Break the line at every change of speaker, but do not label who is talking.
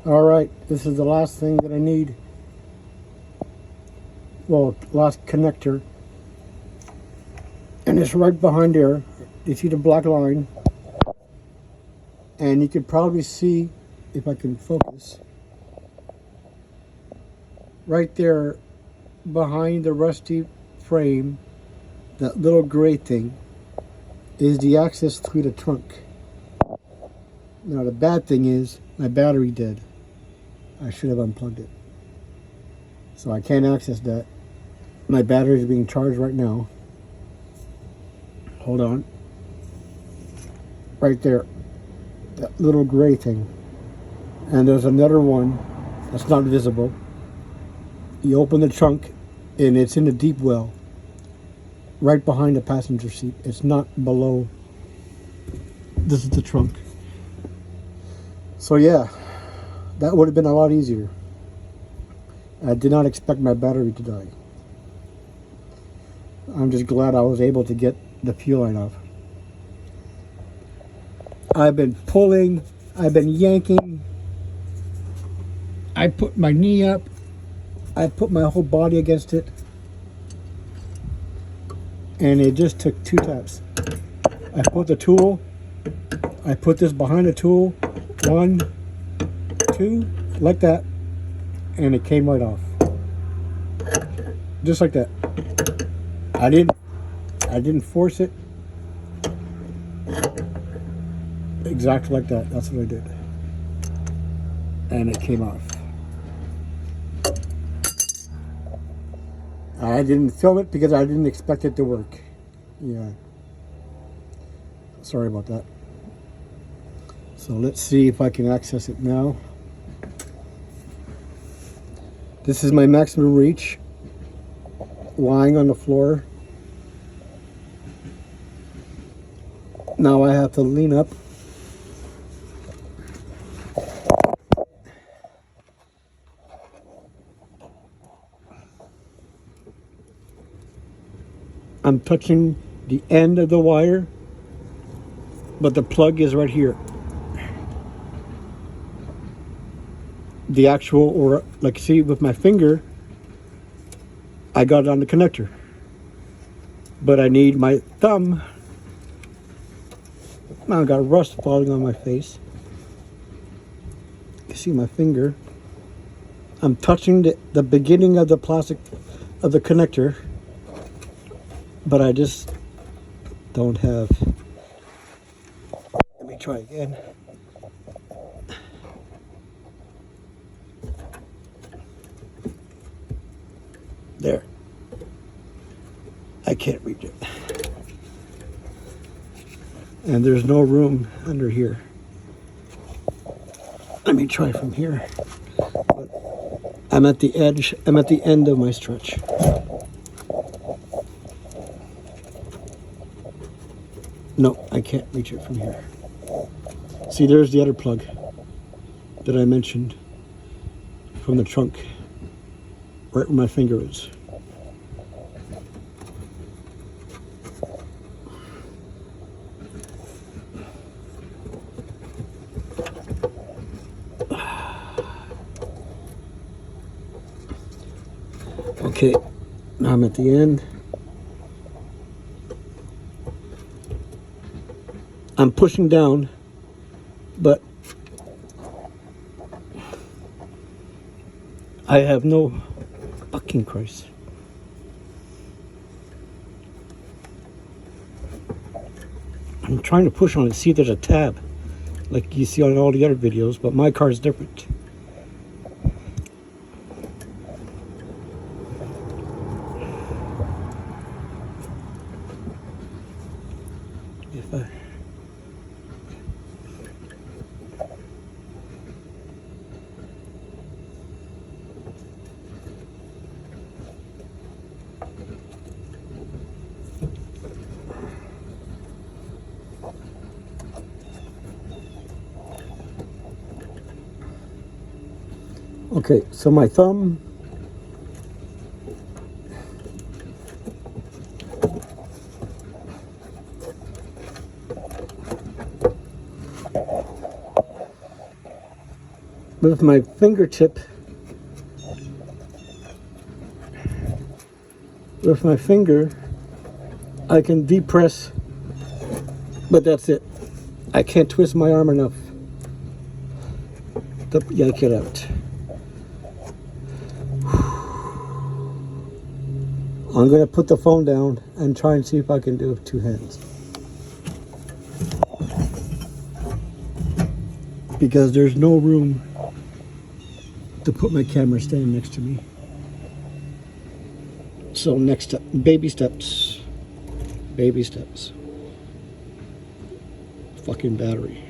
All right, this is the last thing that I need. Well, last connector. And it's right behind there. You see the black line? And you can probably see, if I can focus, right there behind the rusty frame, that little gray thing, is the access to the trunk. Now the bad thing is my battery dead. I should have unplugged it. So I can't access that. My battery is being charged right now. Hold on. Right there. That little gray thing. And there's another one that's not visible. You open the trunk and it's in the deep well. Right behind the passenger seat. It's not below. This is the trunk. So yeah, that would have been a lot easier. I did not expect my battery to die. I'm just glad I was able to get the fuel line off. I've been pulling, I've been yanking. I put my knee up. I put my whole body against it. And it just took 2 taps. I put the tool, I put this behind the tool, 1, 2, like that, and it came right off. Just like that. I didn't force it. Exactly like that. That's what I did. And it came off. I didn't film it because I didn't expect it to work. Yeah. Sorry about that. So let's see if I can access it now. This is my maximum reach. Lying on the floor. Now I have to lean up. I'm touching the end of the wire, but the plug is right here. The actual, or like see with my finger, I got it on the connector. But I need my thumb. Now I got rust falling on my face. You see my finger. I'm touching the beginning of the plastic of the connector, but I just don't have. Let me try again. There. I can't reach it. And there's no room under here. Let me try from here. But I'm at the edge. I'm at the end of my stretch. No, I can't reach it from here. See, there's the other plug that I mentioned from the trunk, right where my finger is. Okay, now I'm at the end. I'm pushing down, but I have no fucking Christ. I'm trying to push on it, see if there's a tab, like you see on all the other videos, but my car is different. If I... Okay, so my thumb, with my fingertip, with my finger, I can depress, but that's it. I can't twist my arm enough to yank it out. I'm going to put the phone down and try and see if I can do it with two hands. Because there's no room to put my camera stand next to me. So next step, baby steps. Baby steps. Fucking battery.